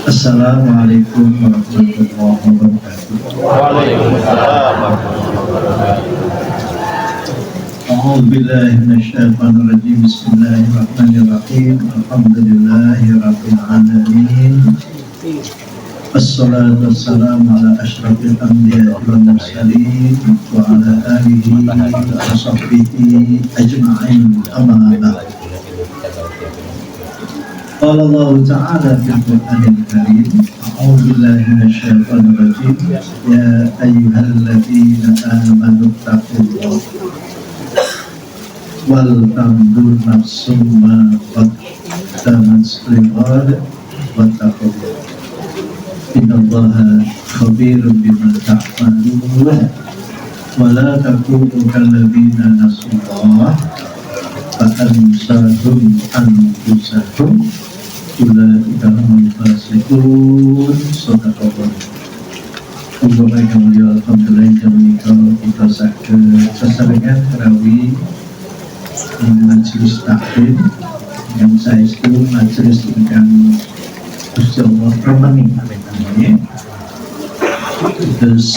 Assalamualaikum warahmatullahi wabarakatuh. Waalaikumsalam warahmatullahi wabarakatuh. A'udzu billahi minasyaitonir rajim. Bismillahirrahmanirrahim. Alhamdulillahirabbil alamin. Wassalatu wassalamu ala asyrafil anbiya'i wal mursalin wa ala alihi wa sahbihi ajma'in. Amma ba'd. Qala Allah Ta'ala fil Qur'anil Karim, A'udzu billahi minasyaitonir rajim. Ya ayyuhalladzina amanu taqullaha wal tanzur nafsum ma qaddamat lighad wattaqullaha innallaha khabirun bima ta'malun wa la takunu kalladzina nasullaha fa ansahum anfusahum ulaika humul fasiqun. Shadaqallah. Bapak yang mulia, alhamdulillah kita saged sesarengan tarawih majelis taklim yang saya itu majelis ingkang Gusti Allah remeni. Terus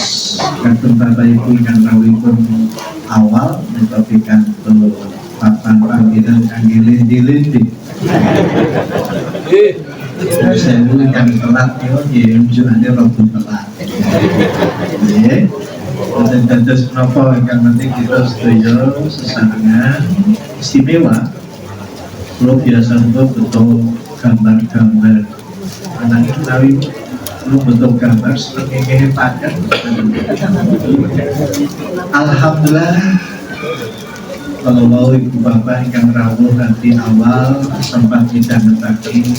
kadang Bapak Ibu ingkang rawuhipun awal menawi kanthi papan panggilan kangge lindi-lindi. Saya dulu yang telat ya ujungnya robo telat. Dan terus kenapa yang nanti kita setuju sesarangan istimewa. Kalau biasa betul gambar-gambar anak tahu lu betul gambar seperti pakai. Alhamdulillah. Kalau mau ibu bapak yang rawuh nanti awal sempat tidak mengerti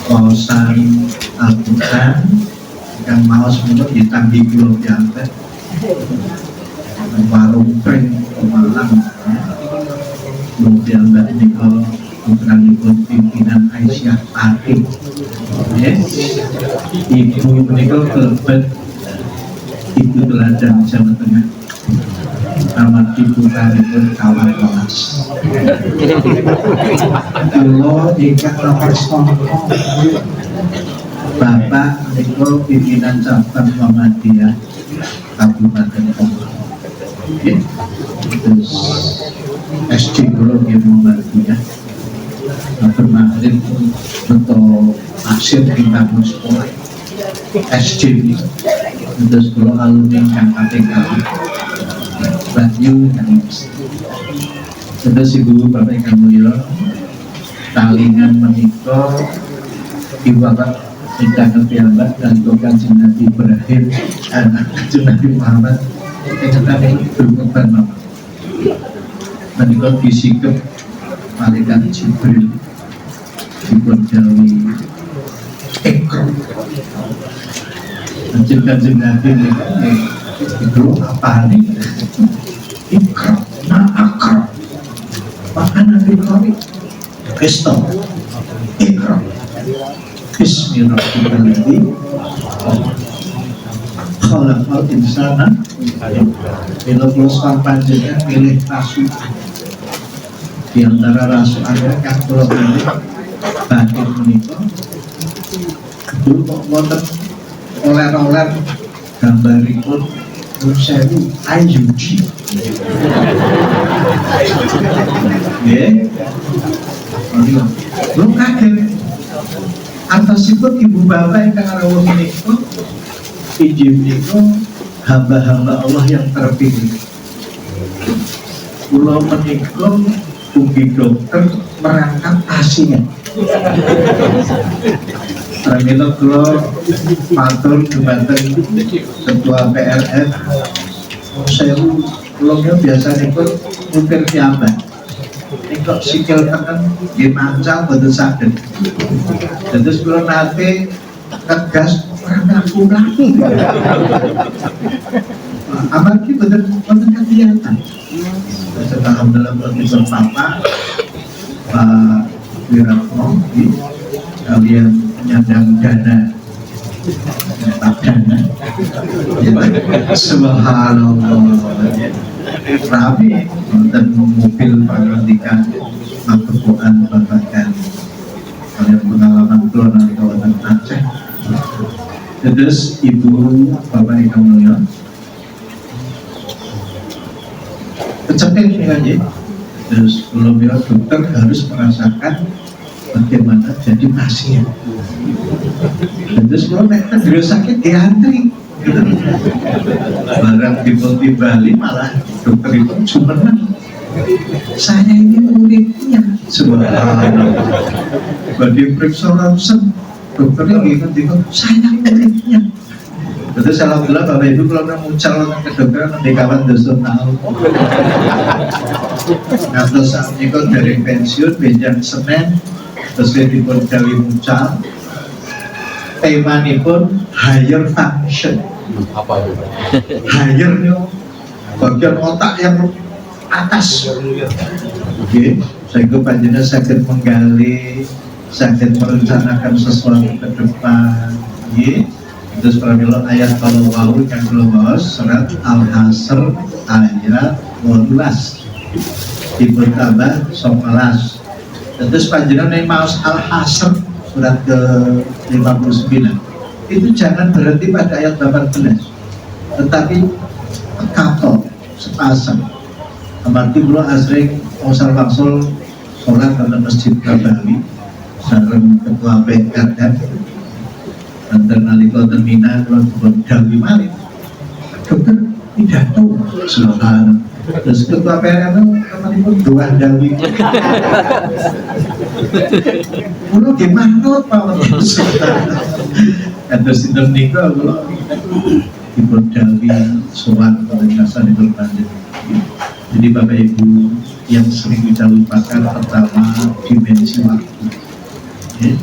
kawasan Al-Quran yang mau semua ditambah pulau biasa warung pring Malang pulau biasa ini kalau bukan pimpinan Aisyah Pati ibu ini kalau kelebet ibu teladan Jawa Tengah amat ibu tadi pun kawan kelas kalau ikat nomor Bapak Niko pimpinan cabang Muhammadiyah Kabupaten Pemalang. Terus SD Guru yang Muhammadiyah kemarin untuk aksi kita sekolah SD terus kalau alumni yang KPK Banyu yang terus ibu bapak yang mulia talingan menikah ibu bapak kita kepiambak dan Kanjeng Nabi Ibrahim anak Kanjeng Nabi Muhammad yang tadi berkorban mama menikah disikap malaikat Jibril diperjawi ekor Kanjeng Nabi itu apa nih? Ikra, ma'akra makanan dikori Kristo Ikra Bismillahirrahmanirrahim Khalaqal insana bila peluang panjangnya pilih rasul di antara rasul ada yang kalau pilih batin menikah dulu kok wonten oler-oler gambaripun Nusewu Ayuji belum kaget atasipun ibu bapak yang rawuh menika injil menika hamba-hamba Allah yang terpilih. Kula menika ugi dokter merangkap pasien. Ternyata kula matur dumateng ketua PRF saya ulungnya biasa pun mungkin kiamat ini kok sikil tekan di mancal betul sakit terus kalau nanti tegas orang ngaku lagi amarki betul kelihatan alhamdulillah betul Bapak Pak Wiratno kalian penyandang dana dana subhanallah rame dan mobil pengantikan Al-Quran babakan Kalian pengalaman keluar dari kawasan Aceh. Terus ibu bapak yang mulia, kecepet aja. Terus belum ya dokter harus merasakan bagaimana jadi pasien. Terus kalau mereka tidak sakit diantri. Barang di Bali malah dokter itu cuma saya ini muridnya subhanallah. Bagi periksa ronsen dokternya gitu, saya muridnya. Terus alhamdulillah Bapak Ibu kalau mengucal ke dokter nanti kawan dosa tahu. Atau saat itu dari pensiun benjang Senin terus dipun dari mucal. Tema ini pun higher function. Apa itu? Higher bagian otak yang atas. Oke, sehingga panjenengan sakit menggali, sakit merencanakan sesuatu ke depan. Oke, terus pramila ayat kalau wau yang belum surat Al-Hasr ayat 12 diberi tambah 11. Terus panjenengan yang maus Al-Hasr surat ke-59 itu jangan berhenti pada ayat 18 tetapi kapal sepasang amarti kula asring osal waksul sholat pada masjid Bali sareng ketua PKR dan nalika termina kula dipun dawuhi malih dokter pidato subhanallah. Terus ketua PKR itu dua dawuhi kulo nggih manut mawon. Terus sinten nika kula dipun dawuhi sowan penjelasan itu lanjut. Jadi Bapak Ibu yang sering kita lupakan pertama dimensi waktu. Ya.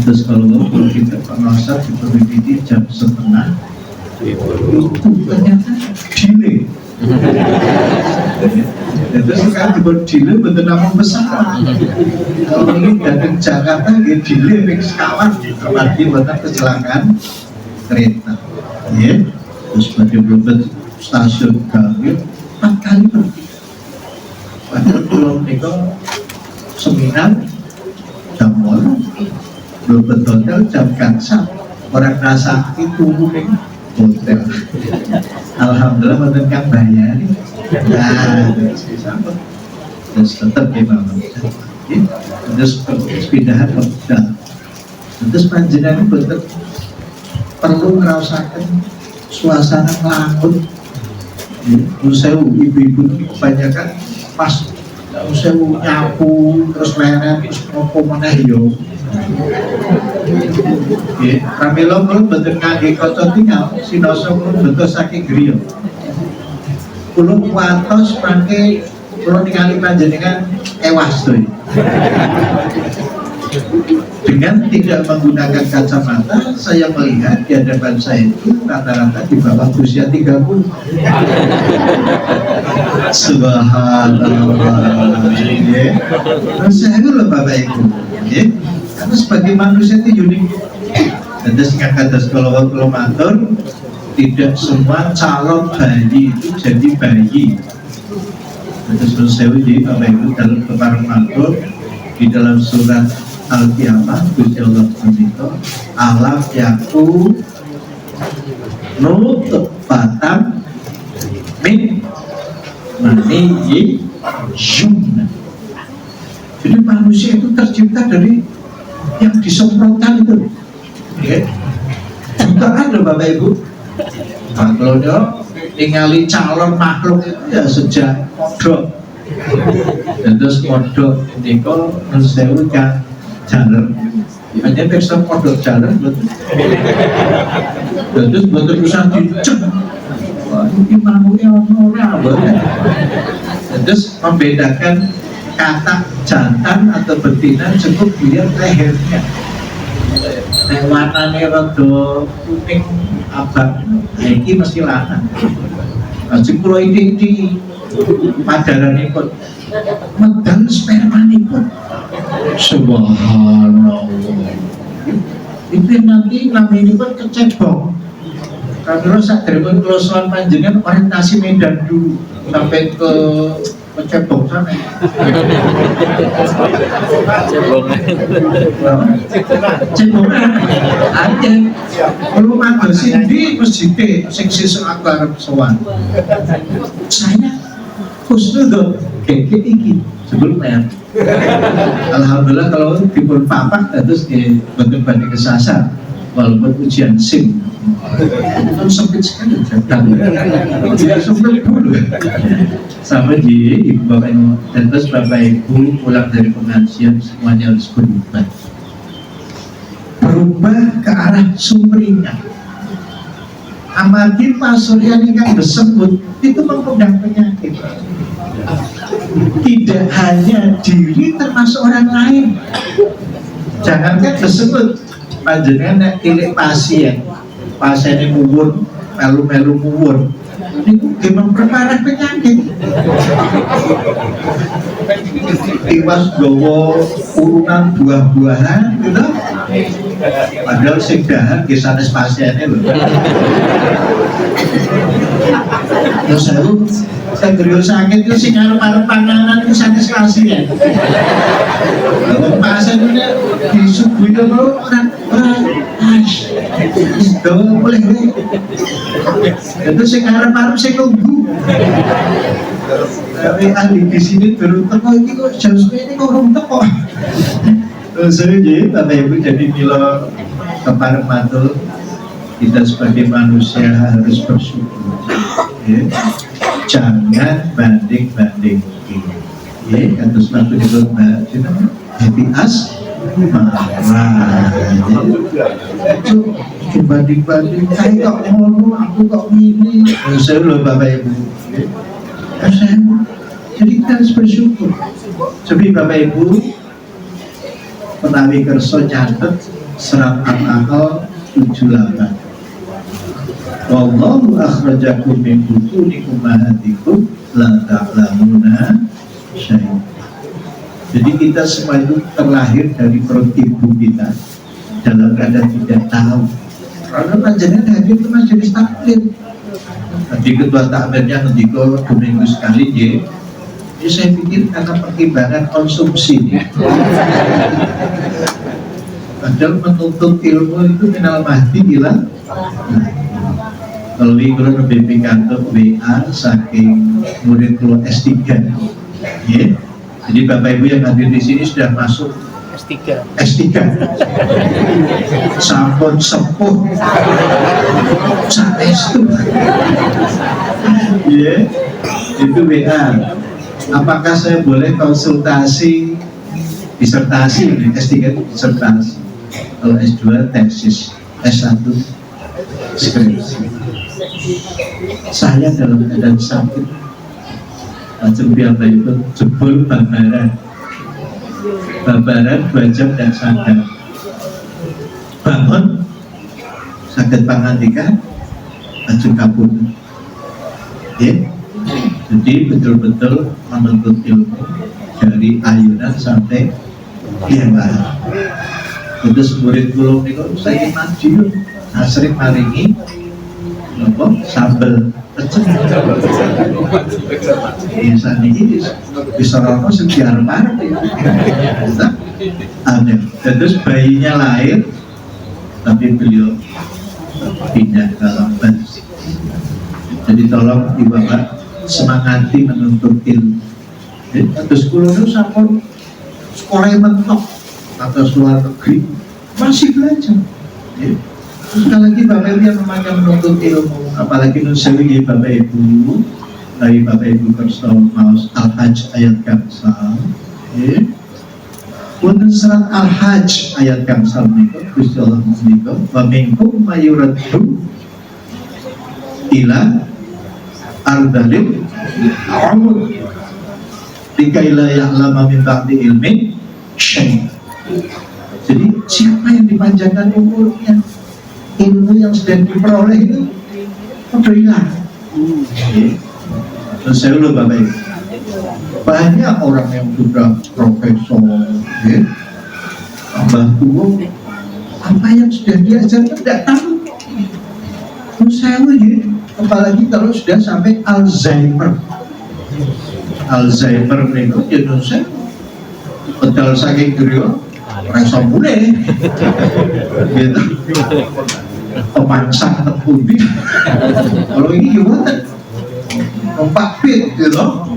Terus kalau kita penguasa diperlukan jam setengah itu ternyata delay. Terus sekarang dibuat delay betul nama pesawat. Kalau ini dari Jakarta dia delay mix kawan berarti buatan kecelakaan kereta. Ya. Terus bagaimana stasiun Gambir 4 kali pergi. Padahal pulau Niko seminar jam 8 belum hotel jam kansa orang rasa itu mungkin hotel. Alhamdulillah betul kan bayar. Nah, terus tetap gimana? Terus pindahan hotel. Terus panjenengan betul perlu merasakan suasana ngelamun. Museum ibu-ibu kebanyakan pas museum nyapu terus leret terus ngopo meneh yo. Nggih, pramila kula mboten ngangge kaca tinggal, sinoso kula beto saking griya. Kula kuwatos mangke kula ningali panjenengan ewas to. Dengan tidak menggunakan kacamata, saya melihat di hadapan saya itu rata-rata di bawah usia 30. Subhanallah. Saya loh Bapak Ibu. Karena sebagai manusia itu unik. Dan singkat kata kalau matur, tidak semua calon bayi itu jadi bayi. Terus saya uji Bapak Ibu dalam keparang matur di dalam surat Al-Qiyamah Gusti Allah menika alam yaku nutfatan min maniyi yumna. Jadi manusia itu tercipta dari yang disemprotkan itu. Ya. Jutaan loh Bapak Ibu. Kalau ningali calon makhluk itu ya sejak modok. Dan terus modok niko nusewu kan jalan, hanya persen modok jalan betul. Terus betul usah dicek. Wah ini manusia orang ya. Terus membedakan kata jantan atau betina cukup lihat lehernya. Warnanya rada kuning abang, ini mesti lanang. Jempol ini padaranipun medal spermanipun. Subhanallah. Itu nanti namanya pun kecebong. Kalau saat dari kelosokan panjenengan orientasi Medan dulu sampai ke cebong sana. Cebongan aja. Kalau matur sindi masjid sing sesuk aku arep sowan. Saya khusnudon keke iki sebelumnya. Alhamdulillah kalau dipun papak terus di betul-betul kesasar walaupun ujian SIM itu sempit sekali sempit dulu sama di ibu bapak ibu dan terus bapak ibu pulang dari pengajian semuanya harus berubah ke arah sumringah. Amati Pak Surya ini kan disebut itu mengundang penyakit, tidak hanya diri termasuk orang lain. Jangankan disebut panjenengan tilik pasien pasiennya muwur melu muwur itu memang memperparah penyakit. Iwas gowo urunan buah-buahan gitu padahal sing dahan kisanes pasiennya loh. Terus saya beri sakit itu sing arep-arep panganan itu sanes pasien. Pasien itu disuguhi dulu orang itu boleh itu sing arep-arep sing nunggu. Tapi ahli di sini turun teko iki kok jam 9 ini kok urung teko. Jadi Bapak Ibu jadi milo kepada matur kita sebagai manusia harus bersyukur ya. Jangan banding-banding ya, kata suatu itu Mbak Happy As marah itu banding-banding saya kok ngono aku kok gini saya loh Bapak Ibu ya. Jadi kita harus bersyukur. Jadi Bapak Ibu Penawi kerso nyatet serat Al-Nahl 78. Wallahu akhrajakum min butuni ummahatikum la ta'lamuna syai'an. Jadi kita semua itu terlahir dari perut ibu kita dalam keadaan tidak tahu. Karena panjenengan hadir itu majelis taklim. Tadi ketua takmirnya ngendika 2 minggu sekali ya. Jadi saya pikir karena pertimbangan konsumsi padahal menuntut ilmu itu minal mahdi bilang kalau kalau lebih pikantuk WA saking murid keluar S3 ya. Jadi Bapak Ibu yang hadir di sini sudah masuk S3 sampun sepuh saestu ya itu WA. Apakah saya boleh konsultasi disertasi ini S3 itu disertasi, kalau S2 tesis, S1 skripsi. Saya dalam keadaan sakit macam biasa itu jebol babaran 2 jam dan sadar bangun sakit pangandikan maju kabur ya. Jadi betul-betul menuntut ilmu dari ayunan sampai kiamat. Terus murid kula niku saya maju, sering maringi napa sambel pecel. Biasa niki bisa rono sing diarep-arep ya. Aneh. Terus bayinya lahir tapi beliau pindah ke lambat. Jadi tolong Ibu Bapak semangati menuntut ilmu. Terus kulo itu sampun sekolah mentok atau luar negeri masih belajar. Ya. Terus sekali lagi Bapak Ibu yang namanya menuntut ilmu, apalagi nusewi Bapak Ibu, dari Bapak Ibu kerso maos Al-Hajj ayat gangsal. Ya. Untuk surat Al-Hajj ayat gangsal niku Gusti Allah menika wa minkum mayuraddu ila ardalil umur dikaila ya'lama min ba'di ilmin syai'. Jadi siapa yang dipanjangkan umurnya, ilmu yang sedang diperoleh itu udah hilang. Terus saya loh Bapak Ibu, banyak orang yang sudah profesor ya, tambah tua, apa yang sudah diajarkan tidak tahu. Terus saya ya, apalagi kalau sudah sampai Alzheimer Alzheimer niku ya nusa pedal saking griya rasa mulai gitu pemangsang terpundi kalau ini gimana numpak pit gitu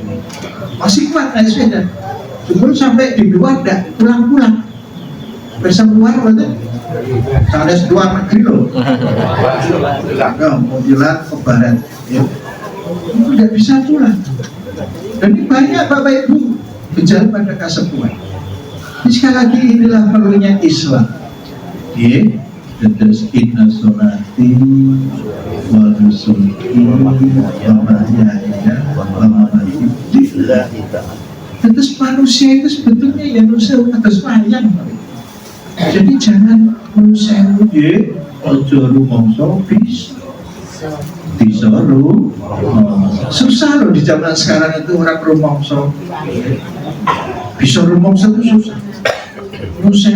masih kuat naik sepeda cuma sampai di luar dah pulang-pulang bisa keluar betul ada luar negeri loh mau jalan ke barat ya. Itu tidak bisa pulang dan ini banyak Bapak Ibu berjalan pada kasepuan. Sekali lagi inilah perlunya Islam. Ya, terus inna sholati wa nusuki wa mahyaya wa mamati lillahi ta'ala. Terus manusia itu sebetulnya ya nusa atas wayang. Jadi jangan nusa ya ojo rumongso bisa susah loh di zaman sekarang itu orang rumongso bisa rumongso itu susah. Nusa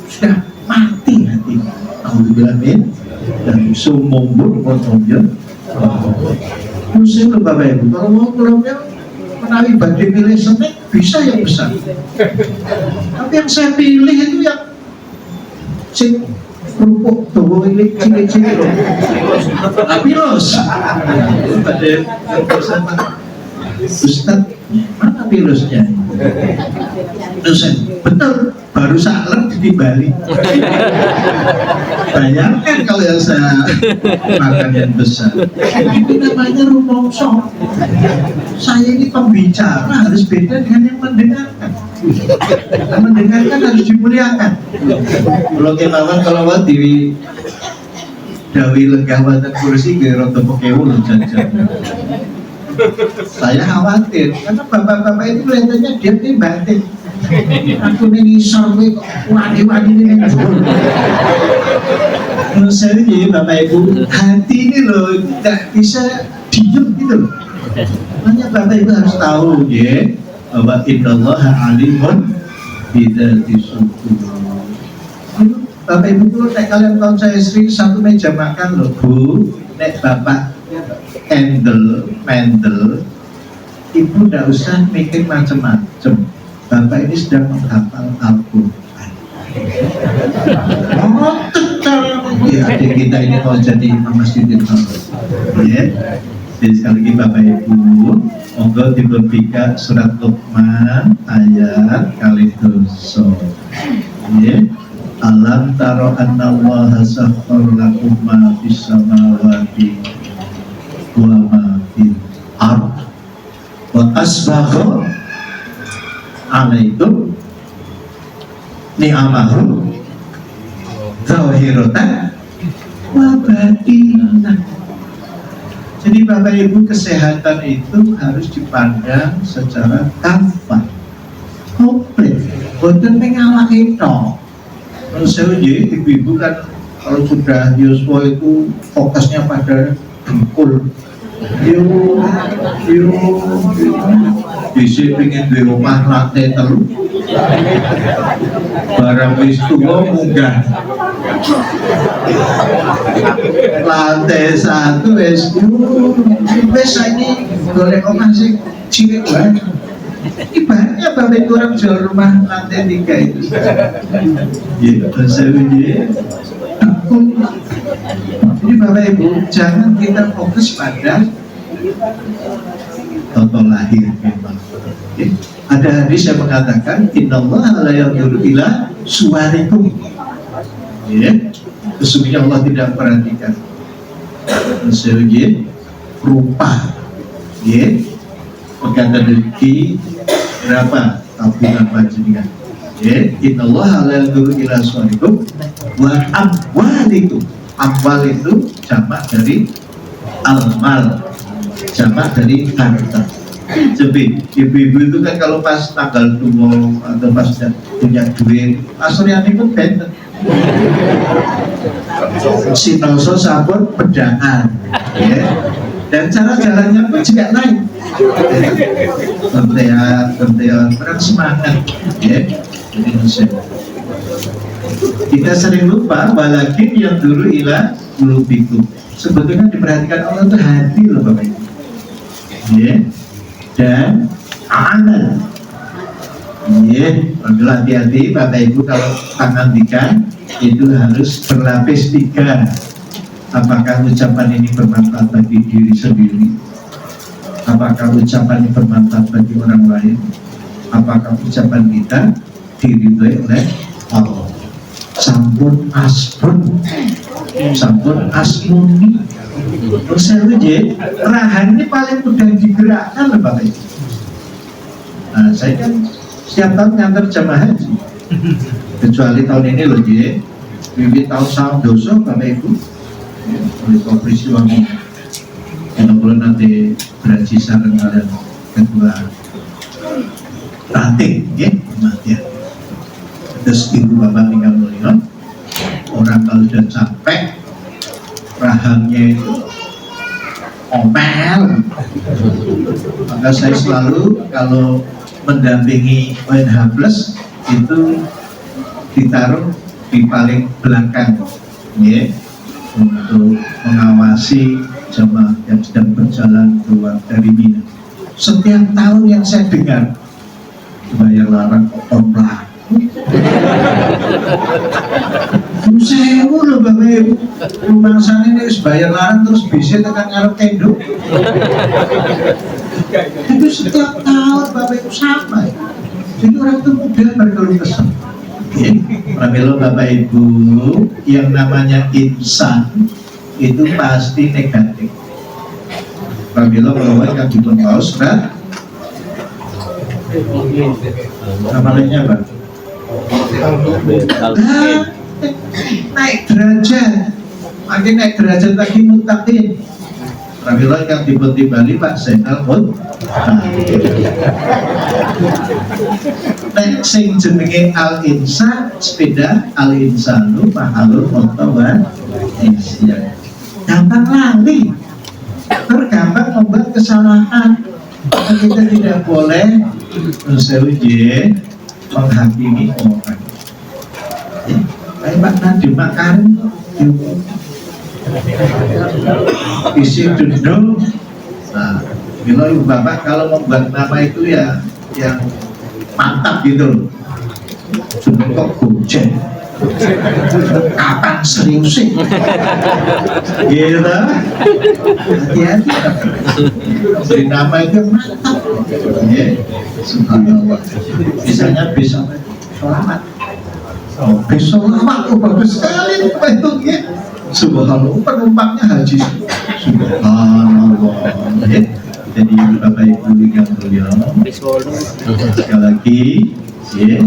sudah mati hati. Alhamdulillah dan sumumbun kotonya. Nusa itu Bapak Ibu kalau mau pulang menawi badai pilih senek bisa yang besar. Tapi yang saya pilih itu yang sing kerupuk dowo ini cilik-cilik loh. Tapi los pada bersama Ustaz mana pilosnya? Dosen betul baru saklek di Bali. Bayangkan kalau yang saya makan yang besar itu namanya rumongso. Saya ini pembicara harus beda dengan yang mendengarkan. Yang mendengarkan harus dimuliakan. Kalau kemawan kalau di Dawi lenggah wonten kursi ke rada pekewu jajan. Saya khawatir karena bapak-bapak itu kelihatannya dia batin. Aku nih ngisor gue wani-wani ini menurut saya ini Bapak Ibu hati ini loh tidak bisa diem gitu loh. Makanya Bapak Ibu harus tahu ya bahwa innallaha alimun bidzati sudur. Bapak Ibu kalau kalian tahu saya sering satu meja makan loh Bu, nek Bapak Mendel Ibu tidak usah mikir macam-macam. Bapak ini sedang menghafal Al-Quran. Oh, ya adik kita ini mau jadi imam masjidil haram. Ya, jadi sekali lagi Bapak Ibu, monggo dibaca surat Luqman ayat kali doso. Ya, alam taro anna Allah sakhkhara lakum ma fis samawati wa ma fil ardh wa asbagha alaikum ni'amahu zahiratan wa batinah. Jadi Bapak Ibu kesehatan itu harus dipandang secara kafah komplit bukan mengalah itu. Menurut saya ibu-ibu kan kalau sudah Yosua itu fokusnya pada dengkul bisa pengen di rumah lantai telu barang wis tuwa munggah lantai 1 wis ini golek omah sing cilik banget. Ibaratnya Bapak kurang jual rumah lantai 3 itu ya saya jadi Bapak Ibu jangan kita fokus pada toto lahir memang. Ada hadis yang mengatakan innallaha la yanzuru ila suwarikum. Ya, sesungguhnya Allah tidak memperhatikan sebagai rupa. Ya, perkataan rezeki berapa tabungan panjenengan. Ya, innallaha la yanzuru ila suwarikum wa amwalikum. Amwal itu jamak dari al-mal, jamak dari harta. Jadi ibu-ibu itu kan kalau pas tanggal tua atau pas punya duit, asliannya pun benten. Sinoso sabun pedangan, ya. Dan cara jalannya pun juga lain. Berteat, perang semangat, ya. Kita sering lupa walakin yang dulu ilah qulubikum. Sebetulnya diperhatikan Allah itu hati loh Bapak Ibu. Ya. Dan Aman. Ambil hati-hati Bapak Ibu kalau pangandikan itu harus berlapis 3. Apakah ucapan ini bermanfaat bagi diri sendiri? Apakah ucapan ini bermanfaat bagi orang lain? Apakah ucapan kita diridhoi oleh Allah? Sampun asbun, sampun asmuni. Terus saya uji, perahan ini paling mudah digerakkan loh Bapak Ibu. Nah, saya kan setiap tahun ngantar jamaah haji, kecuali tahun ini loh Ji, bibit tahun saham dosa Bapak Ibu, oleh peristiwa ini. Kalau nanti berhaji sarang kalian kedua ranting, ya, kematian. Terus ibu bapak tinggal melihat orang kalau sudah capek, rahangnya itu omel. Maka saya selalu kalau mendampingi ONH Plus itu ditaruh di paling belakang, ya, untuk mengawasi jemaah yang sedang berjalan keluar dari Mina. Setiap tahun yang saya dengar, bayar larang oplah. Sewu loh Bapak Ibu, rumah sana ini bayar larang terus bisa tekan ngarep tenduk. Itu setiap tahun Bapak Ibu sama. Jadi orang itu mudah berkeluh kesah. Apabila Bapak Ibu yang namanya insan itu pasti negatif. Apabila bahwa yang dipun paus berat, namanya apa? Naik derajat, makin naik derajat lagi mutakin. Apabila yang dipun timbali Pak Zainal pun, nek sing jenenge al insan sepeda al insanu mahalul motawan isya. Gampang lali, tergampang membuat kesalahan. Kita tidak boleh seuji menghakimi orang. Kayak Pak Nadiem Makarim isi dendam. Nah, bila ibu bapak kalau membuat nama itu ya yang mantap gitu. Cuma kok gojek. Kapan serius sih? Gitu. Hati-hati. Beri nama itu mantap. Ya, subhanallah. Misalnya besok selamat. Oh, besok selamat, oh bagus sekali itu ya. Subhanallah, penumpangnya haji. Subhanallah. Ya. Jadi Bapak Ibu yang mulia, sekali lagi, ya,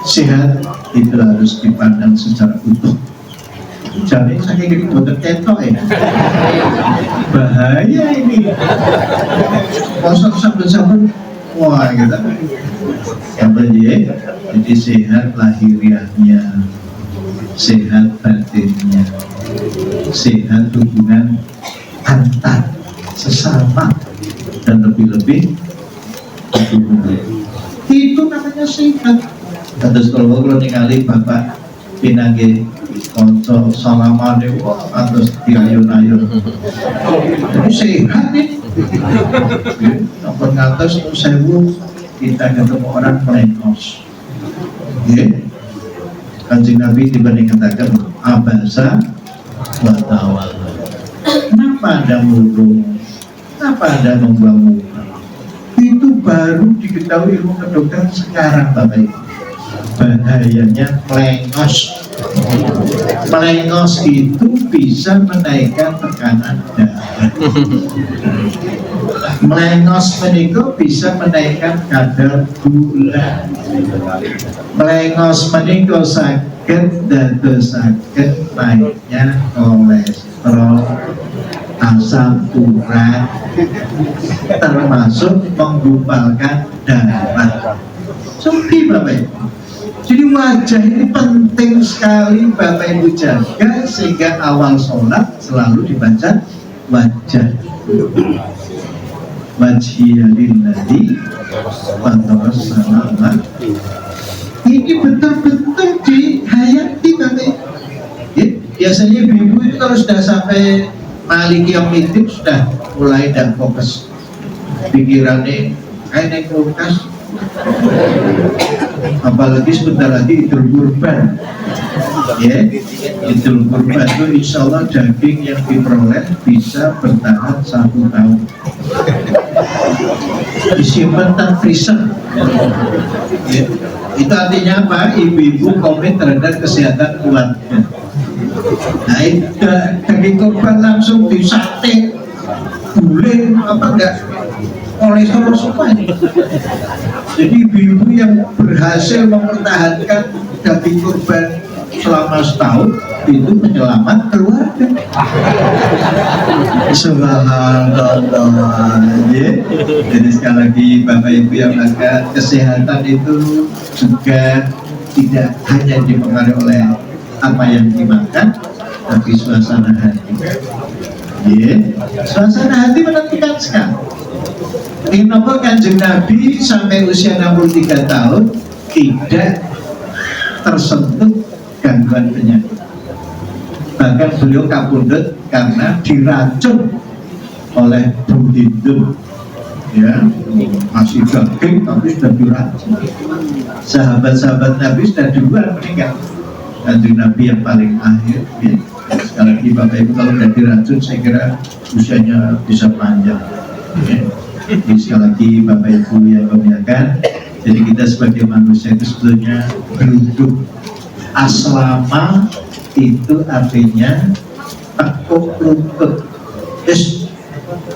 sehat itu harus dipandang secara utuh. Jangan saking gini boten ketok ya. Bahaya ini. Kosong sabun-sabun, wah gitu. Yang penting, jadi sehat lahiriahnya, sehat batinnya, sehat hubungan antar sesama, dan lebih-lebih itu namanya sehat. Terus kalau ningali bapak pinangge konco salaman itu terus diayun-ayun, jadi sehat nih. Nomor ngatas sewu kita ketemu orang melengos. Kanjeng Nabi dibanding katakan abasa wa tawalla. Kenapa Anda murung? Kenapa Anda membuang muka? Itu baru diketahui ilmu kedokteran sekarang Bapak Ibu. Bahayanya melengos. Melengos itu bisa menaikkan tekanan darah. Melengos menika bisa menaikkan kadar gula. Melengos menika saged dadosaken naiknya kolesterol, asam urat, termasuk menggumpalkan darah. Seperti Bapak Ibu. Jadi wajah ini penting sekali Bapak Ibu jaga, sehingga awal sholat selalu dibaca wajah. Wajhiyalilladzi fatarassama. Ini betul-betul dihayati Bapak Ibu. Ya, biasanya ibu itu kalau sudah sampai Maliki Yaumiddin sudah mulai dan fokus pikirannya kayak kulkas. Apalagi sebentar lagi Idul Kurban, ya. Idul Kurban itu insya Allah daging yang diperoleh bisa bertahan 1 tahun. Disimpan tanpa freezer. Ya. Itu artinya apa? Ibu-ibu komit terhadap kesehatan keluarga. Nah, daging kurban langsung disate, guling apa enggak kolesterol semua. Jadi ibu-ibu yang berhasil mempertahankan daging kurban selama setahun itu penyelamat keluarga. Subhanallah. Jadi sekali lagi Bapak Ibu yang agak kesehatan itu juga tidak hanya dipengaruhi oleh apa yang dimakan, tapi suasana hati. Suasana hati menentukan sekali. Kenapa Kanjeng Nabi sampai usia 63 tahun tidak tersentuh gangguan penyakit. Bahkan beliau kapundhut karena diracun oleh Bu Hindun, ya, masih daging tapi sudah diracun. Sahabat-sahabat Nabi sudah duluan meninggal. Kanjeng Nabi yang paling akhir, ya. Sekali lagi Bapak Ibu kalau sudah diracun saya kira usianya bisa panjang, ya. Jadi sekali lagi Bapak Ibu yang memuliakan, jadi kita sebagai manusia itu sebetulnya beruntung. Aslama itu artinya tekuk lutut.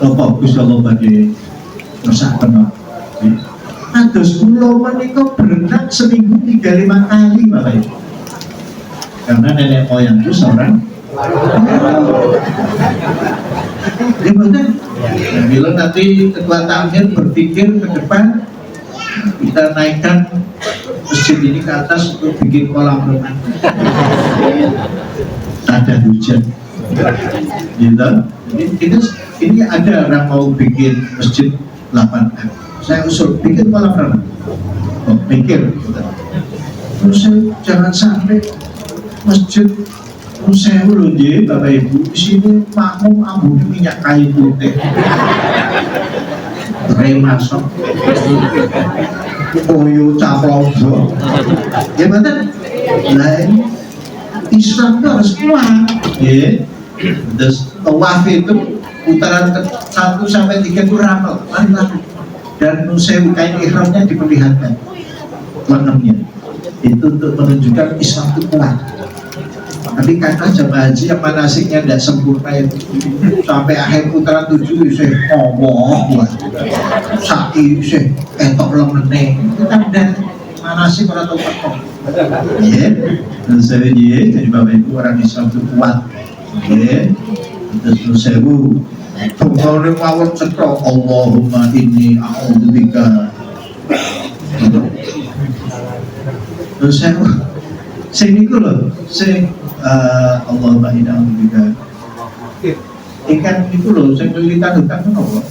Bagus kalau bagi rusak penuh. Ados kula menika berenang seminggu 3-5 kali Bapak Ibu. Karena nenek moyangku seorang. Gimana? Nah, bila nanti ketua takmir berpikir ke depan kita naikkan masjid ini ke atas untuk bikin kolam renang. Ada hujan, gitu. Ini ada orang mau bikin masjid 8 saya usul bikin kolam renang. Oh, pikir. Terus jangan sampai masjid saya belum jadi Bapak Ibu di sini makmum ambune minyak kayu putih, remasok, koyo caplobo, ya betul. Lain Islam itu harus kuat, ya. Terus tawaf itu putaran 1 sampai 3 itu ramal, dan nusewu kain ihramnya diperlihatkan lengannya. Itu untuk menunjukkan Islam itu kuat. Tapi karena jemaah haji yang manasiknya tidak sempurna itu sampai akhir putaran 7 saya ngomong sa'i saya etok lemene kita udah manasik orang tahu petok ya. Dan saya jadi Bapak Ibu orang Islam itu kuat ya. Terus saya pengalaman mawon cetok Allahumma inni a'udzubika. Terus saya niku loh saya Allahumma inna a'udzubika. Ikan itu loh, saya kelilitan hutang kenapa?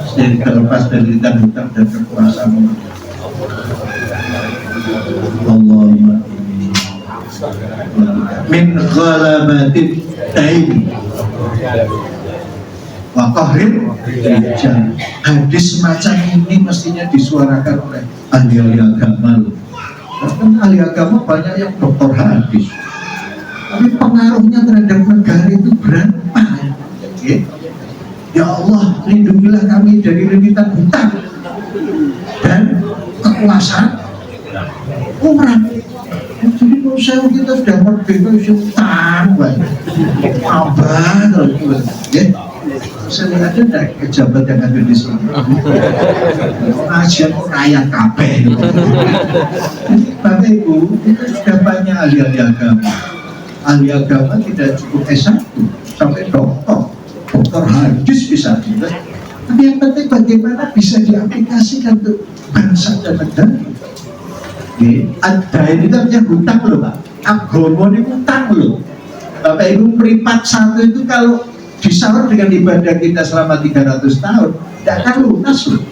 Saya terlepas dari lilitan hutang dan kekuasaan. Allahumma inni min ghalabatid dain wa qahrin rijal. Hadis semacam ini mestinya disuarakan oleh ahli agama. Kan ahli agama banyak yang doktor hadis, tapi pengaruhnya terhadap negara itu berapa? Ya Allah, lindungilah kami dari lilitan hutang dan kekuasaan orang. Jadi kalau saya kita sudah merdeka hutang, abah terus, ya. Saya lihat ada pejabat yang ada di sini. Aja kaya kabeh. Bapak Ibu, kita sudah banyak ahli-ahli agama. Ahli agama tidak cukup S1 sampai doktor hadis bisa juga. Tapi yang penting bagaimana bisa diaplikasikan untuk bangsa dan negara. Ada ini namanya hutang loh Pak. Agama ini hutang loh. Bapak Ibu meripat satu itu kalau disahur dengan ibadah kita selama 300 tahun tidak akan lunas loh.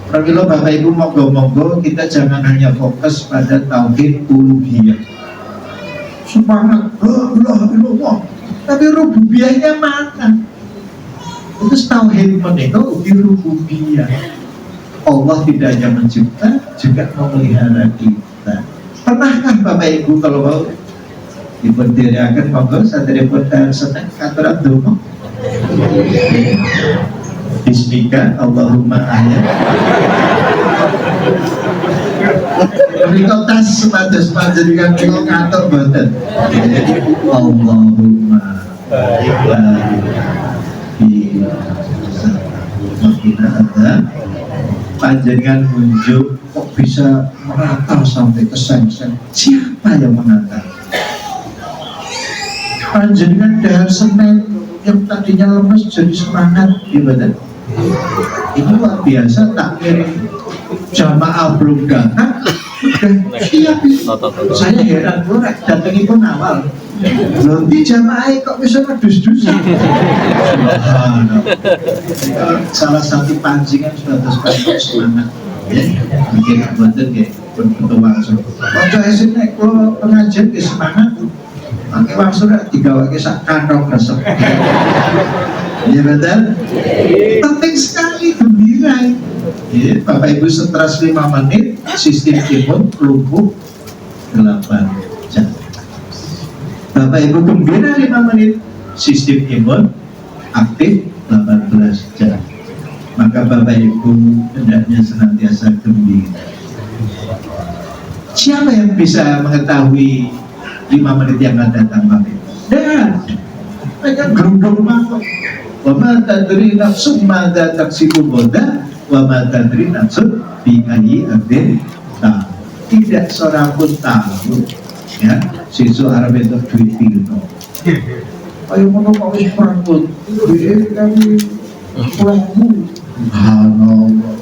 Kalau Bapak Ibu monggo-monggo kita jangan hanya fokus pada tauhid uluhiyah, semangat Allah, tapi rububiyahnya mana? Terus tauhid menika ugi rububiyah. Allah tidak hanya mencipta, juga memelihara kita. Pernahkah Bapak Ibu kalau mau diberdiriakan monggo saderepun seneng katuran donga. Bismika Allahumma ayat. Menika tas sepados panjenengan kula ngatur boten. Allahumma barik fi makina ada panjenengan unjuk kok bisa merata sampai ke sen-sen. Siapa yang mengantar? Panjenengan dahar semen yang tadinya lemes jadi semangat ibadah. Ini luar biasa, takmir jamaah belum datang udah siap. Saya heran, datangnya pun awal nanti jamaah kok bisa ngedus-dus. Salah satu pancingan sudah terus semangat ya, mungkin buatan kayak berbentuk langsung kalau esok kalau pengajian ke semangat pakai langsung digawa ke kantong resep. Ya betul, penting sekali, gembira ya. Bapak Ibu stres 5 menit sistem imun lumpuh 8 jam. Bapak Ibu gembira 5 menit sistem imun aktif 18 jam. Maka Bapak Ibu hendaknya senantiasa gembira. Siapa yang bisa mengetahui 5 menit yang akan datang Bapak Ibu? Dan mereka gerundung mangkok. Wa ma tadri nafsun madza taksibu ghadan wa ma tadri nafsun bi ayyi ardin ta. Tidak seorang pun tahu ya sesuk arep entuk duit piro. Ayo ngono kok wis prapun. Duit kami pulangmu. Subhanallah.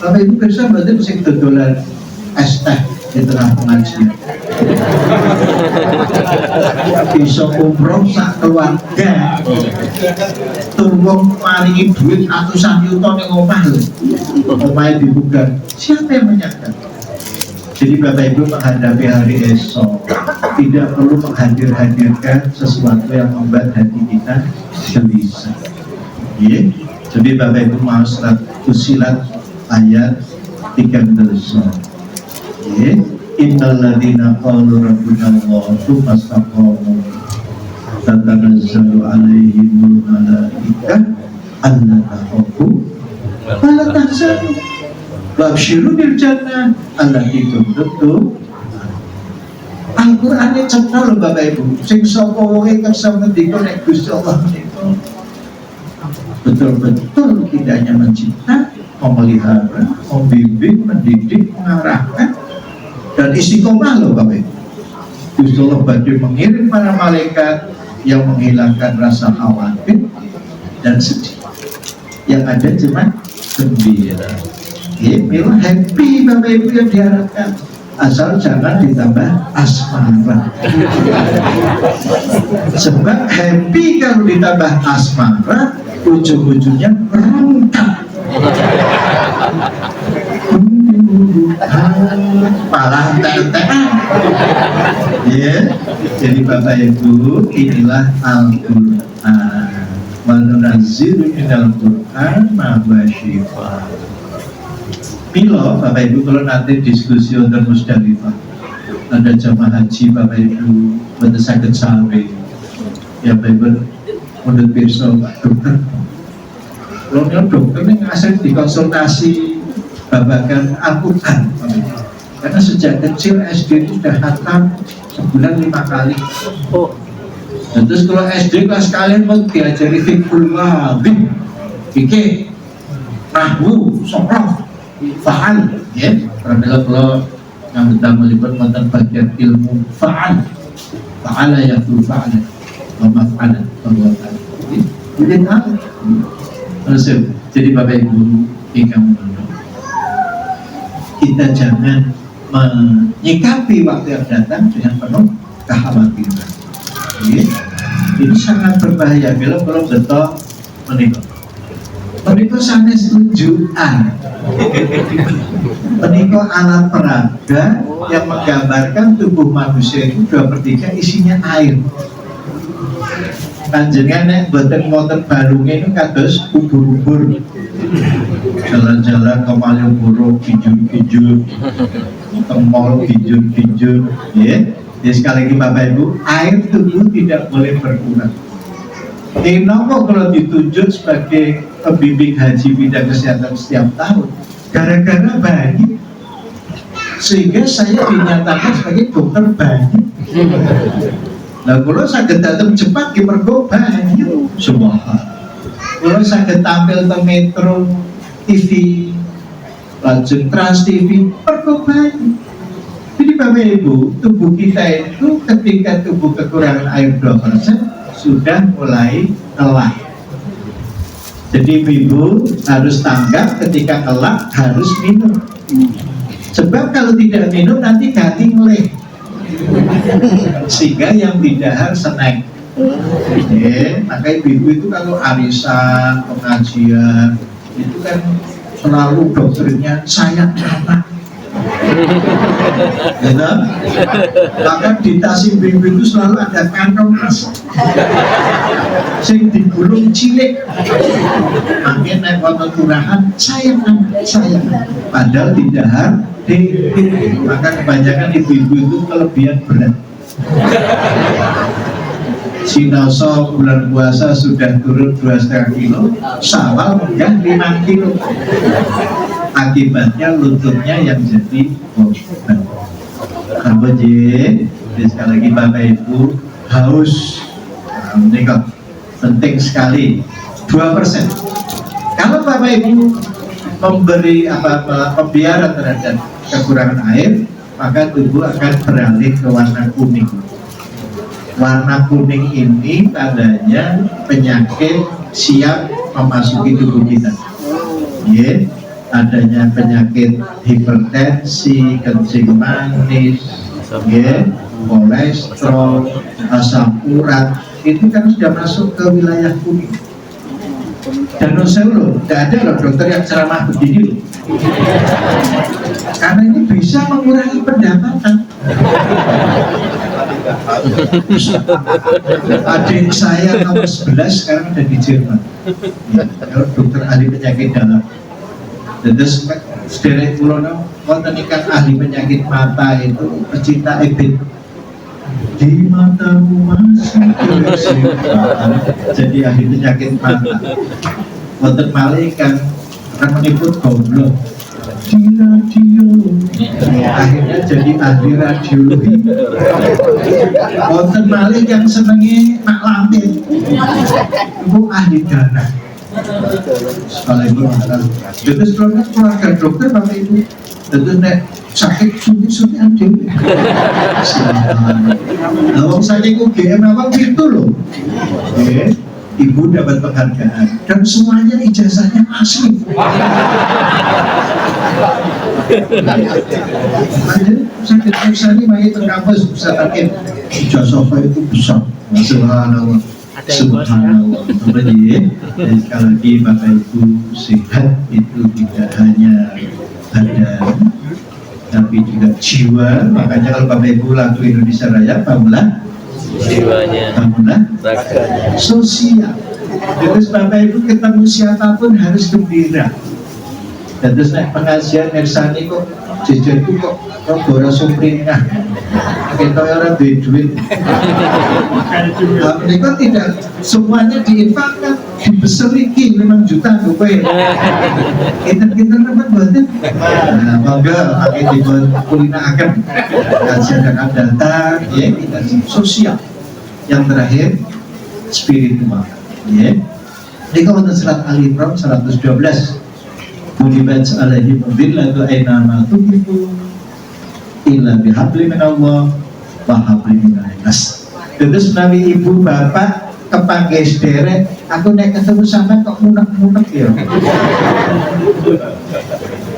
Bapak Ibu bisa berarti sing dodolan es teh di tengah pengajian. Bisa umroh sak keluarga. Turwong maringi duit ratusan juta ning omah lho. Omahe dibuka. Siapa yang menyangka? Jadi Bapak Ibu menghadapi hari esok tidak perlu menghadirkan sesuatu yang membuat hati kita gelisah. Ya. Jadi Bapak Ibu mau surat Fussilat ayat 13. Ya. Innal ladzina qalu rabbuna Allah tsumma istaqamu tatanazzalu 'alaihimul malaikah alla takhafu wa la tahzanu wabshiru bil jannah allati kuntum. Al-Qur'an ini cetha lho Bapak Ibu. Sing sapa wonge kersa ngendika nek Gusti Allah menika betul-betul tidak hanya mencipta, memelihara, membimbing, mendidik, mengarahkan dan istiqomah loh Bapak Ibu. Gusti Allah badhe mengirim para malaikat yang menghilangkan rasa khawatir dan sedih. Yang ada cuma gembira. Ya, memang happy Bapak Ibu yang diharapkan. Asal jangan ditambah asmara. Sebab happy kalau ditambah asmara, ujung-ujungnya berangkat. Malah tetean. Ya, jadi Bapak Ibu inilah Al-Quran. Wa nunazzilu minal Quran ma huwa syifaa. Milo Bapak Ibu kalau nanti diskusi untuk Musdalifah ada jamaah haji Bapak Ibu pada sakit sampai ya Bapak Ibu menurut pirsa dokter kalau dokter ini ngasih dikonsultasi babakan Al-Quran karena sejak kecil SD itu sudah hatam sebulan 5 kali. Dan terus kalau SD kelas kalian mau diajari fiqhul wadih fikih nahwu sorof fa'al ya, karena kalau yang kita melibat konten bagian ilmu fa'al ya fa'ala wa maf'ala jadi tahu. Jadi Bapak Ibu kita jangan menyikapi waktu yang datang dengan penuh kekhawatiran ya. Ini sangat berbahaya bila belum betul menikah. Menikah sanes tunjukan. Menikah alat peraga yang menggambarkan tubuh manusia itu 2/3 isinya air. Panjenengan nek boten balunge itu kados ubur-ubur. Jalan-jalan ke Malioboro bijur-bijur, ke mall bijur-bijur, ya. Jadi sekali lagi Bapak Ibu, air tubuh tidak boleh berkurang. Kenapa kalau ditunjuk sebagai pembimbing haji bidang kesehatan setiap tahun? Gara-gara bayi, sehingga saya dinyatakan sebagai dokter bayi. Nah, kalau saya datang cepat di mergo bayi, semua. Kalau saya tampil ke Metro TV, lanjut Trans TV, mergo bayi. Jadi Bapak Ibu, tubuh kita itu ketika tubuh kekurangan air 2% sudah mulai lelah. Jadi ibu harus tanggap ketika lelah harus minum. Sebab kalau tidak minum nanti ganti ngeleh. Sehingga yang bidahar snack. Maka ibu itu kalau arisan, pengajian itu kan selalu dokternya saya anak. Gitu? Maka di tas ibu itu selalu ada kantong emas sing digulung cilik. Makin naik waktu turahan saya anak saya. Padahal tidak maka kebanyakan ibu-ibu itu kelebihan berat. Sinoso bulan puasa sudah turun 2,5 kilo, Syawal munggah 5 kilo. Akibatnya lututnya yang jadi beban. Jadi sekali lagi Bapak Ibu haus, ini kok penting sekali 2%. Kalau Bapak Ibu memberi pembiaran terhadap kekurangan air, maka tubuh akan beralih ke warna kuning. Warna kuning ini tandanya penyakit siap memasuki tubuh kita. Ya, adanya penyakit hipertensi, kencing manis, ya, kolesterol, asam urat, itu kan sudah masuk ke wilayah kuning. Dan loh, tidak ada loh dokter yang ceramah begini loh. Karena ini bisa mengurangi pendapatan. Adik saya nomor 11 sekarang ada di Jerman. Dokter ahli penyakit dalam. Terus sederek pulau wonten ingkang ahli penyakit mata itu pecinta ebit. Di matamu masih jadi ahli penyakit mata. Wonten malih kan meniput goblok di radio, akhirnya jadi ahli radiologi. Wonten malih yang senengi mak lampir, itu ahli darah. Sekali itu keluarga dokter Bapak Ibu, tentu nek sakit suntik-suntikan dewe. Nah, sakit UGM apa gitu loh. Ibu dapat penghargaan dan semuanya ijazahnya asli. Sakit usaha ini main ke kampus bisa pakai ijazah itu besar. Subhanallah. Subhanallah. Jadi sekali lagi Bapak Ibu, sehat itu tidak hanya badan tapi juga jiwa. Makanya kalau Bapak Ibu lagu Indonesia Raya, bangunlah jiwanya, bangunlah sosial. Terus Bapak Ibu ketemu siapapun harus gembira. Dan terus naik pengajian Mersani kok jajanku kok bora sumpringah kita orang duit. Mereka tidak semuanya diinfakkan, dibeseliki 5 juta rupiah. Kita dapat buatnya. Nah, bangga pakai dibuat kulina akan kajian akan datang, ya kita sosial. Yang terakhir spiritual, ya. Ini kalau surat Ali Imran 112. Mulibat alaihi mubillatu aynama tuhibu illa bihabli minallah wa habli minannas. Terus nabi ibu bapak kepanggih sederek, aku nek ketemu sampean kok munek-munek ya.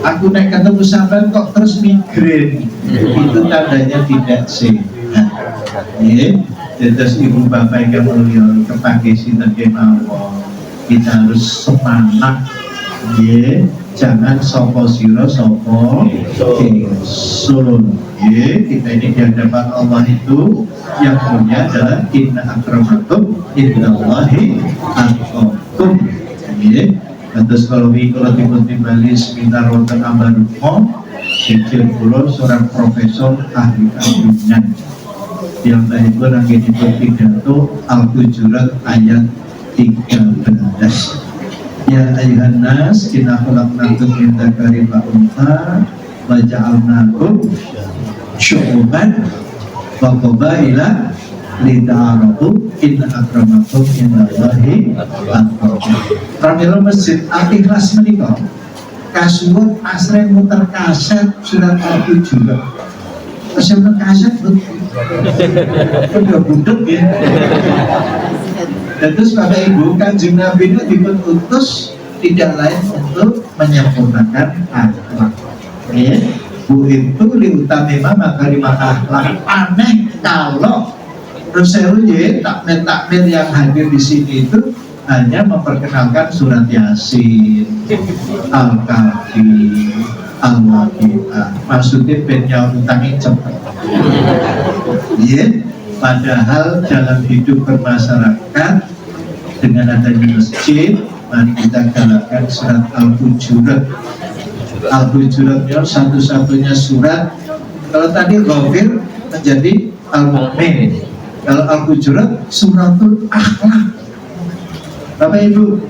Aku nek ketemu sampean kok terus migrain. Itu tandanya tidak sehat. Ya, terus ibu bapak yang mulia kepanggih sinten kemawon. Kita harus semangat. Ya, jangan sopo siro sopo ingsun. Kita ini di hadapan Allah itu yang punya adalah inna akramakum indallahi atqakum. Terus kalau timbul timbali sekitar wonten ambarumo sijil kula seorang profesor ahli kandungan yang tadi itu lagi pidato Al-Hujurat ayat 13. Ya ayuhan nas inna khalaqnakum min dzakarin wa untha wa ja'alnakum syu'uban wa qabaila lita'arafu inna akramakum indallahi atqakum. Pramila masjid Al-Ikhlas menika kasuwun asring muter kaset surat Al-Hujurat. Kaset kaset udah budek ya. Dan terus Bapak Ibu, Kanjeng Nabi itu diutus tidak lain untuk menyempurnakan akhlak. Bu itu liutamima makarimah akhlak. Aneh kalau Rasulullah takmir yang hadir di sini itu hanya memperkenalkan surat Yasin, Al-Kahfi, Al-Waqiah. Maksudnya pennya utangin cepat. Padahal dalam hidup bermasyarakat dengan adanya masjid, mari kita galakkan surat Al-Hujurat. Al-Hujuratnya satu-satunya surat. Kalau tadi Ghafir menjadi Al-Mu'min, kalau Al-Hujurat suratul akhlak. Bapak Ibu,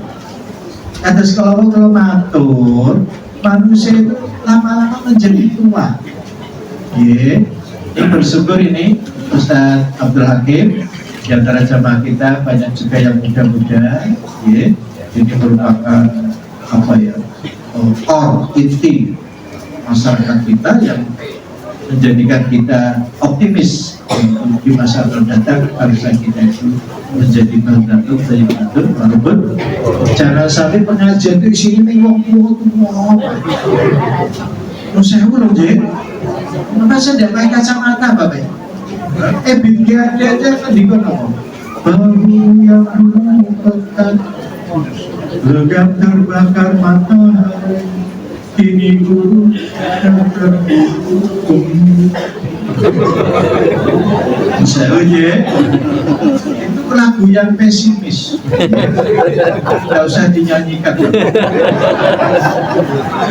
atas kalau matur, manusia itu lama-lama menjadi tua. Ini bersyukur ini Ustaz Abdul Hakim di antara jamaah kita banyak juga yang muda-muda. Ini merupakan inti masyarakat kita yang menjadikan kita optimis di masa akan datang. Harusnya kita itu menjadi baldatun thayyibatun walaupun jangan sampai pengajian itu isinya wong tua. Saya ulang je, kenapa saya tidak pakai kacamata Bapak? Bikin aja kan dikono. Baru yang pekat, legam terbakar matahari, kini guru yang terhukum. Saya je, itu lagu yang pesimis. Tidak usah dinyanyikan.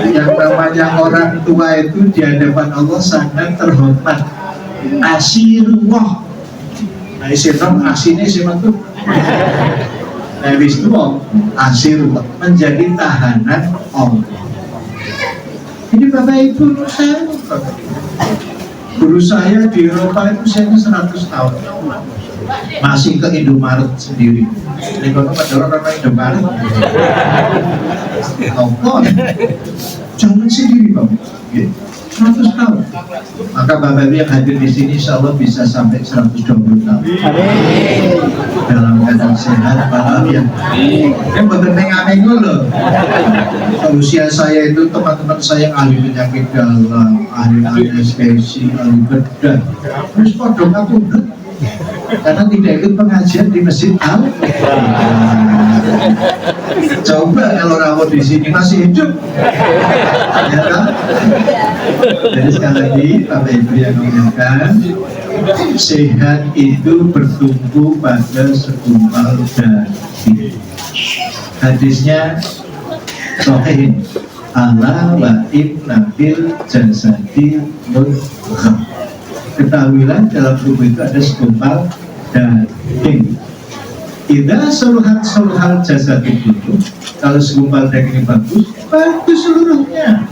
Yang namanya orang tua itu di hadapan Allah sangat terhormat. Asirullah. Nah, isirullah asine siapa tuh? Nah, wis tuwa asirullah menjadi tahanan Allah. Jadi Bapak Ibu, guru saya di Eropa itu saya 100 tahun masih ke Indomaret sendiri. Ini kalau pada orang Indomaret jangan sendiri Bapak, 100 tahun. Maka Bapak Ibu yang hadir di sini insya Allah bisa sampai 120 tahun dalam keadaan sehat walafiat. Ini betul mengambil loh. Usia saya itu teman-teman saya yang ahli penyakit dalam, ahli anestesi, ahli bedah, terus podong aku karena tidak ikut pengajian di Masjid Al. Coba kalau rawat di sini masih hidup, ya kan? Jadi sekali lagi Bapak Ibu yang mengingatkan, sehat itu bertumbuh pada segumpal daging. Hadisnya sahih, ala wa inna fil jasadi mudghah. Ketahuilah dalam tubuh itu ada segumpal daging. Idza saluhat jasad itu, kalau segumpal daging bagus seluruhnya.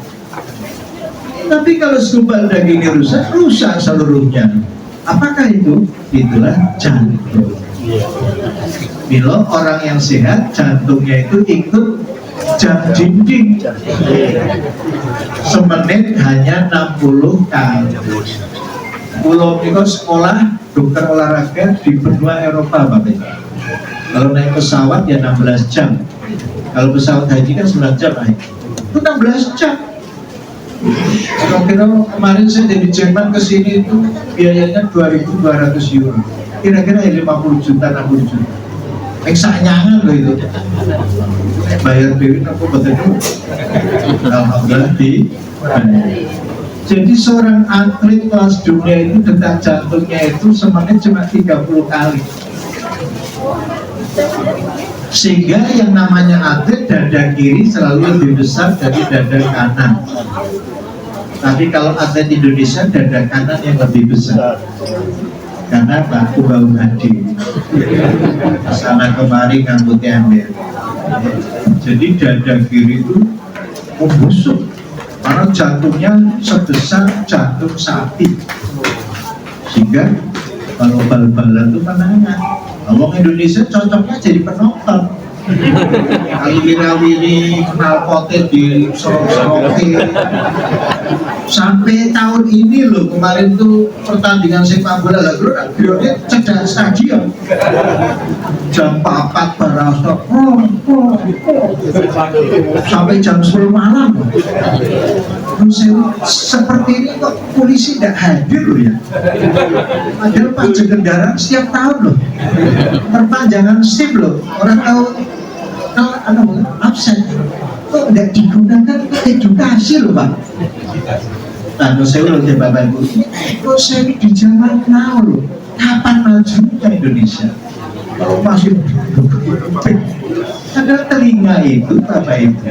Tapi kalau segumpal dagingnya rusak seluruhnya. Apakah itu? Itulah jantung. Bila orang yang sehat, jantungnya itu ikut jam dinding. Semenit hanya 60 kali. Pulau itu sekolah dokter olahraga di benua Eropa Bapak. Kalau naik pesawat ya 16 jam. Kalau pesawat haji kan 9 jam naik. Itu 16 jam. Kira-kira kemarin saya dari Jerman ke sini itu biayanya 2.200 euro. Kira-kira 50 juta, 60 juta. Eksanyangan loh itu. Bayar duit aku betul. Alhamdulillah di. Jadi seorang atlet kelas dunia itu detak jantungnya itu semuanya cuma 30 kali. Sehingga yang namanya atlet dada kiri selalu lebih besar dari dada kanan. Tapi kalau atlet Indonesia dada kanan yang lebih besar. Karena baku bau hadi. Sana kemari ngangkut ember. Jadi dada kiri itu membusuk. Karena jantungnya sebesar jantung sapi, sehingga kalau bal-balan itu menangan. Orang Indonesia cocoknya jadi penonton. Wiri-wiri kenal potet di sorok-sorokin. Sampai tahun ini loh, kemarin tuh pertandingan sepak bola lalu akhirnya cedera stadion. Jam 4 berasa sampai jam 10 malam. Seperti ini kok polisi tidak hadir loh ya. Padahal pajak kendaraan setiap tahun loh. Perpanjangan SIM loh. Orang tahu absen. Kok tidak digunakan untuk edukasi loh Pak. Nah, saya loh ya Bapak Ibu. Kok saya di zaman now loh. Kapan majunya Indonesia? Kalau masih ada telinga itu Bapak Ibu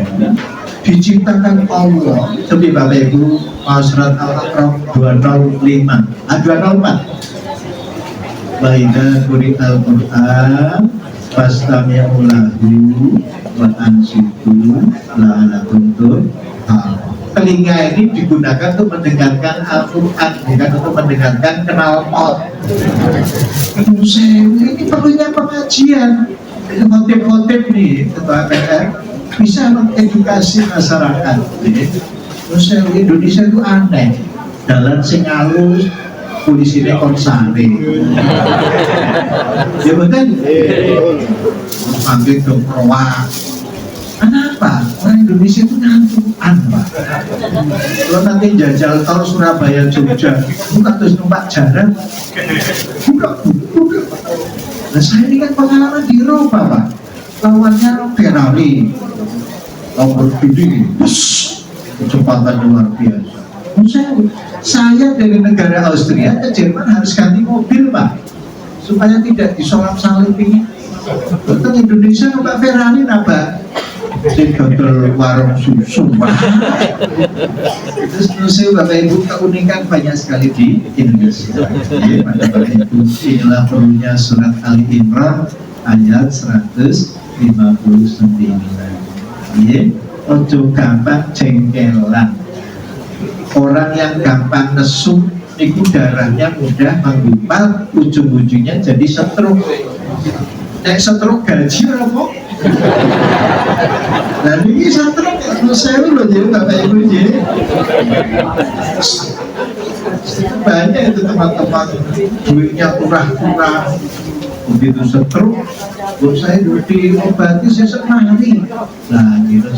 diciptakan Allah. Seperti Bapak Ibu Surat Al-A'raf 205 204. Baina kuri al-Qur'an fastami'u lahu wa ansitu la'alakum turhamun. Telinga ini digunakan untuk mendengarkan Al-Quran, bukan untuk mendengarkan knalpot. Ini perlunya pengajian. Khotib-khotib nih, Ketua PR bisa mengedukasi masyarakat. Indonesia itu aneh. Jalan sing halus, polisi konsare. Ya betul. Panggil dong perwak. Kenapa? Orang Indonesia itu ngantukan Pak. Kalau nanti jajal tol Surabaya Jogja, bukan terus numpak jalan. Bukan. Nah saya ini kan pengalaman di Eropa Pak. Lawannya Ferrari, Lamborghini, kecepatan luar biasa. Saya dari negara Austria ke Jerman harus ganti mobil Pak, supaya tidak disolap-salip ini. Untuk Indonesia numpak Ferrari napa? Jadi gagal warung susu Pak. Terus saya Bapak Ibu keunikan banyak sekali di Indonesia. Pada Bapak Ibu inilah perlunya surat Ali Imran ayat 159. Ojo gampang cengkelan. Orang yang gampang nesu itu darahnya mudah menggumpal, ujung-ujungnya jadi stroke. Stroke gaji apa? Nah ini stroke saya loh jadi Bapak Ibu jadi banyak itu teman-teman duitnya kurang-kurang begitu stroke. Buat saya diobati saya senang. Nah gitu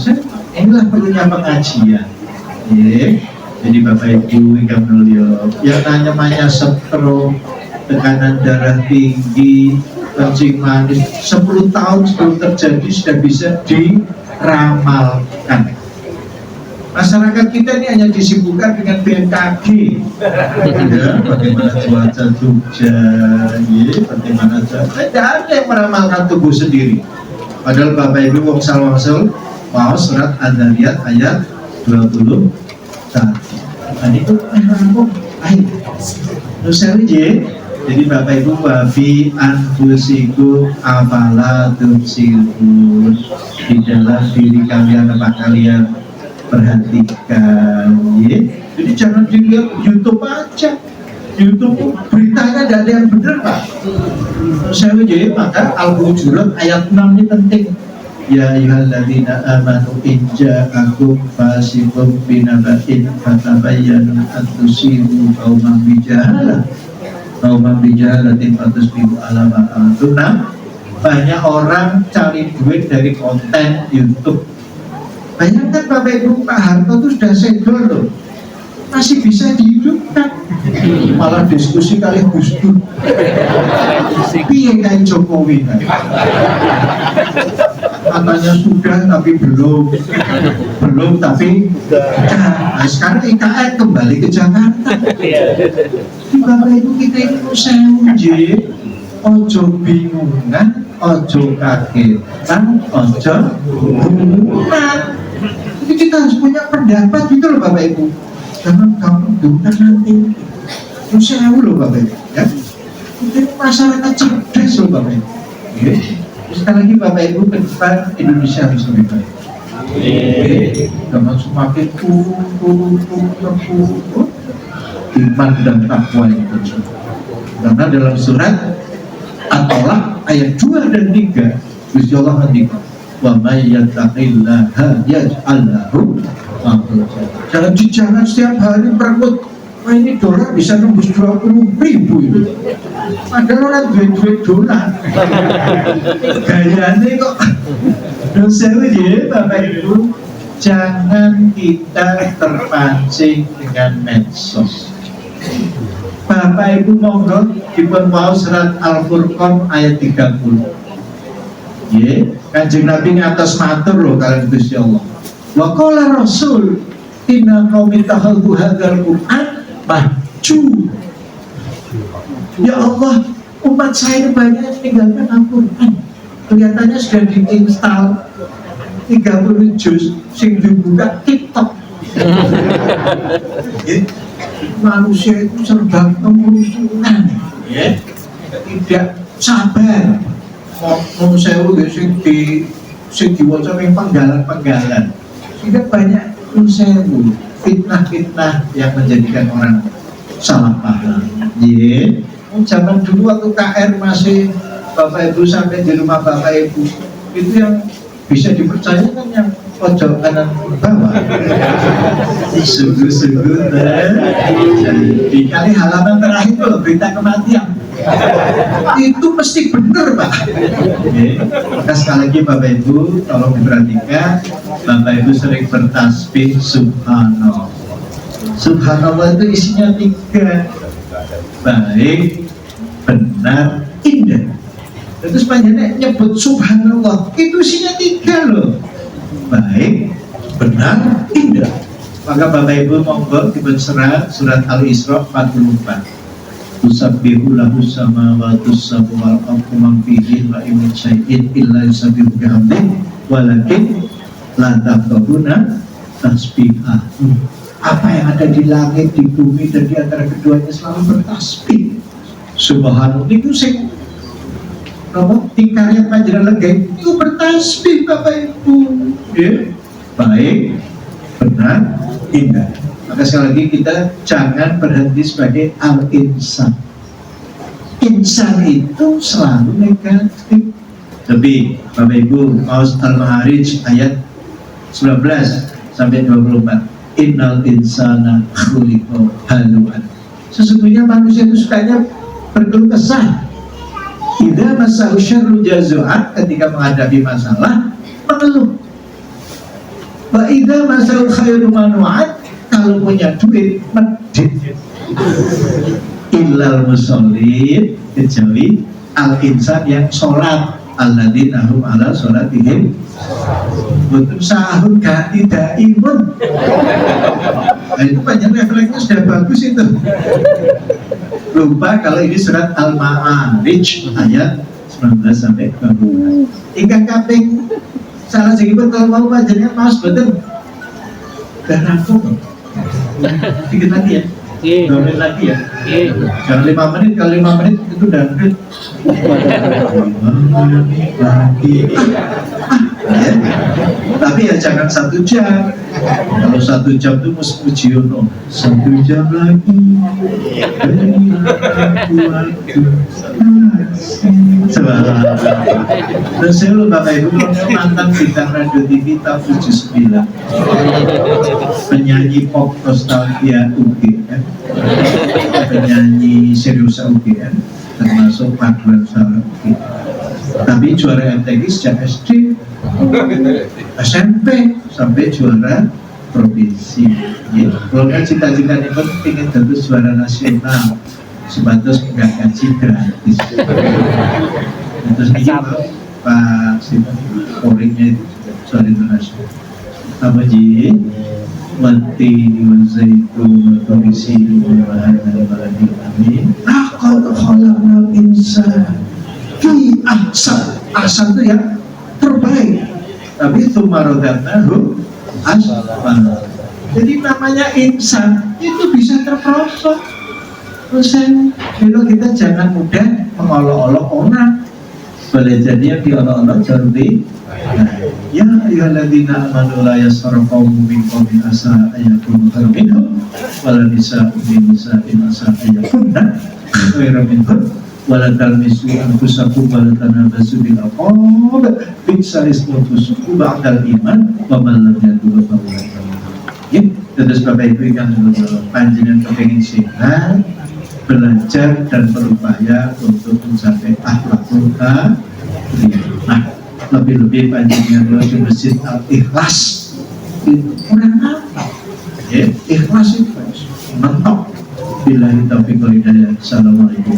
inilah perlunya pengajian. Jadi Bapak Ibu yang mulia, yang namanya stroke, tekanan darah tinggi, kencing manis 10 tahun sebelum terjadi sudah bisa diramalkan. Masyarakat kita ini hanya disibukkan dengan BMKG, ya, bagaimana cuaca Jogja, bagaimana cuaca, tidak ada yang meramalkan tubuh sendiri. Padahal Bapak Ibu wong salwasul mau surat Ad-Dariyat ayat 21. Nah itu jadi Bapak Ibu wafi anfusiku afala tubsirun, di dalam diri kalian apa kalian perhatikan jadi jangan dilihat YouTube aja. YouTube beritanya tidak ada yang benar Pak. Maka Al-Hujurat ayat 6 ini penting. Ya ayyuhalladzina amanu in ja'akum fasiqun binaba'in fatabayyanu an tusibu qauman bijahalatin fatusbihu ala ma fa'altum. Banyak orang cari duit dari konten YouTube. Bayangkan Bapak Ibu Pak Harto itu sudah segel loh. masih bisa dihidupkan. Malah diskusi kali Gus Dur. Piye kayak Jokowi kan? Katanya sudah tapi belum tapi nah, sekarang IKN kembali ke Jakarta. Di Bapak Ibu kita itu seunji, ojo bingungan, ojo kagetan, ojo bungungan. Jadi kita harus punya pendapat gitu loh Bapak Ibu. Jangan gampang diundang nanti. Sewu loh Bapak Ibu ya. Kita masyarakat cerdas loh Bapak Ibu. Ya. Sekali lagi Bapak Ibu ke depan Indonesia harus lebih baik. Jangan semakin turun iman dan takwa yang terjadi. Karena dalam surat At-Tolak ayat 2 dan 3 Gusti Allah ngendikan wa may yattaqillaha yaj'al lahu makhraja. Jangan setiap hari merebut wah ini dolar bisa nembus 20.000 itu. Padahal orang duit dolar. Gayanya kok dosa ya Bapak Ibu. Jangan kita terpancing dengan medsos. Bapak Ibu monggo dipun waos surat Al-Furqan ayat 30. Ya, Kanjeng Nabi ngatos matur loh kalian Gusti Allah. Wa qala Rasul inna qaumi takhadhu hadzal Qur'an maju. Ya Allah, umat saya banyak yang meninggalkan Al-Quran. Kelihatannya sudah diinstal 30 juz sing dibuka TikTok. Manusia itu serba kemusuhan, ya. Tidak sabar. Mau sewu sing diwaca ning penggalan-penggalan. Sehingga banyak sewu fitnah-fitnah yang menjadikan orang salah paham. Iya. Zaman dulu waktu KR masih Bapak Ibu sampai di rumah Bapak Ibu itu yang bisa dipercaya kan yang pojok kanan bawah. Sungguh-sungguh di kali halaman terakhir loh berita kematian. Itu mesti benar Pak. Maka sekali lagi Bapak Ibu tolong diperhatikan. Bapak Ibu sering bertasbih subhanallah. Subhanallah itu isinya 3. Baik, benar, indah. Terus panjangnya nyebut subhanallah itu isinya 3 loh. Baik, benar, indah. Maka Bapak Ibu monggo dipun surat Al-Isra 44. Tusabbihu lahu samawati sab'u wal ardu man fihi wa in min syai'in illa yusabbihu bihamdihi walakin la tafqahuna tasbihahu. Apa yang ada di langit, di bumi dan di antara keduanya selalu bertasbih. Subhanallah itu sing nomor tingkarnya panjenengan lagi itu bertasbih Bapak Ibu. Ya. Baik, benar, indah. Maka sekali lagi kita jangan berhenti sebagai al-insan. Insan itu selalu negatif. Tapi Bapak Ibu Maus Al-Ma'arij ayat 19 sampai 24. Innal insana khuliqa haluan. Sesungguhnya manusia itu sukanya berkeluh kesah. Idza masahu syarru jazua, ketika menghadapi masalah mengeluh. Wa idza masahu khairu manu'at, kalau punya duit medit. Illal musallin, kecuali al-insan yang sholat. Alladzina hum ala sholatihim betul sahur ganti daimun. Nah, itu banyak refleksnya sudah bagus itu. Lupa kalau ini surat Al-Ma'arij ayat 19 sampai 20. Ingkang kaping salah sedikit kalau mau panjenengan mas betul. Dan aku sedikit lagi ya. 2 menit lagi ya. Jangan 5 menit, kalau 5 menit itu dangdut. 5 menit lagi. Ya. Tapi ya jangan 1 jam. Kalau 1 jam itu mesti Mujiono 1 jam lagi. Dan saya lupa Bapak Ibu mantan bintang radio TV tahun 79, penyanyi pop nostalgia UGM, penyanyi seriusa UGM, termasuk paduan suara UGM. Tapi juara MTQ sejak SD, SMP sampai juara provinsi. Ya, kalau kan cita-cita ini kan ingin terus juara nasional, sebatas nggak gaji gratis. Terus ini Pak Sinta Polringnya itu juara internasional. Apa ji? Mati wazaitun komisi bahan dari baladi kami. Laqad khalaqnal insana fi ahsan itu yang terbaik. Tapi tumarodatnahu asfal. Jadi namanya insan itu bisa terperosok. Terus kalau kita jangan mudah mengolok-olok orang. Boleh jadi yang diolok-olok jadi ya ayyuhalladzina amanu la yaskhar qaumun min qaumin asa ayakunu khairan minhum wala nisa'un min nisa'in asa ayakunna khairan minhum wala talmisu anfusakum wala tanabasu bil alqab bi'sal ismul fusuq ba'dal iman wa man lam yatub fa ulaika ya. Terus Bapak Ibu yang panjenengan kepengin sehat, belajar dan berupaya untuk mencapai akhlakul karimah. Lebih-lebih panjenengan di Masjid Al-Ikhlas itu kurang apa ya, ikhlas itu mentok. Billahi taufiq wal hidayah. Assalamualaikum.